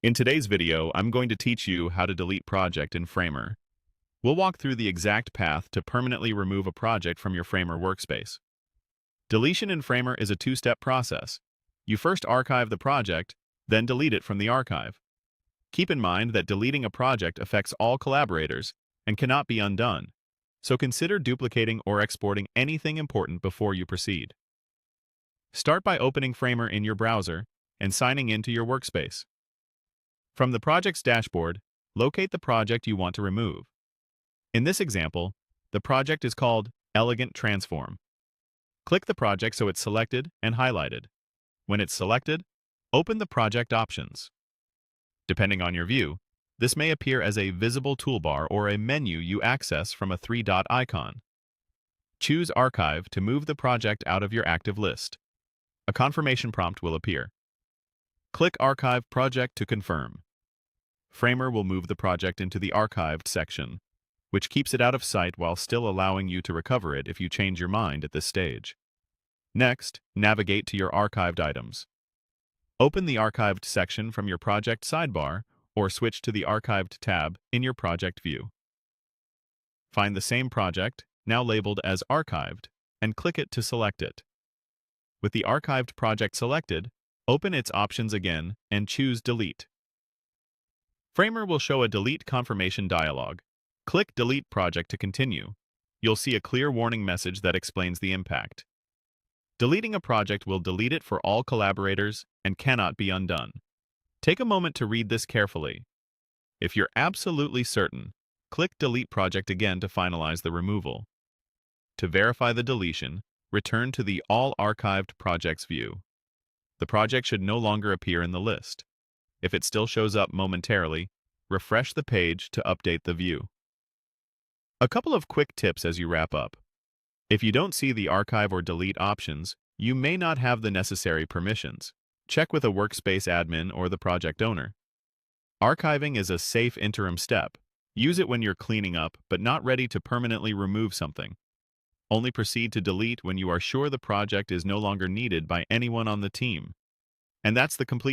In today's video, I'm going to teach you how to delete project in Framer. We'll walk through the exact path to permanently remove a project from your Framer workspace. Deletion in Framer is a two-step process. You first archive the project, then delete it from the archive. Keep in mind that deleting a project affects all collaborators and cannot be undone, so consider duplicating or exporting anything important before you proceed. Start by opening Framer in your browser and signing into your workspace. From the project's dashboard, locate the project you want to remove. In this example, the project is called Elegant Transform. Click the project so it's selected and highlighted. When it's selected, open the project options. Depending on your view, this may appear as a visible toolbar or a menu you access from a three-dot icon. Choose Archive to move the project out of your active list. A confirmation prompt will appear. Click Archive Project to confirm. Framer will move the project into the Archived section, which keeps it out of sight while still allowing you to recover it if you change your mind at this stage. Next, navigate to your archived items. Open the Archived section from your project sidebar or switch to the Archived tab in your project view. Find the same project, now labeled as Archived, and click it to select it. With the archived project selected, open its options again and choose Delete. Framer will show a delete confirmation dialog. Click Delete Project to continue. You'll see a clear warning message that explains the impact. Deleting a project will delete it for all collaborators and cannot be undone. Take a moment to read this carefully. If you're absolutely certain, click Delete Project again to finalize the removal. To verify the deletion, return to the All Archived Projects view. The project should no longer appear in the list. If it still shows up momentarily, refresh the page to update the view. A couple of quick tips as you wrap up. If you don't see the archive or delete options, you may not have the necessary permissions. Check with a workspace admin or the project owner. Archiving is a safe interim step. Use it when you're cleaning up but not ready to permanently remove something. Only proceed to delete when you are sure the project is no longer needed by anyone on the team. And that's the complete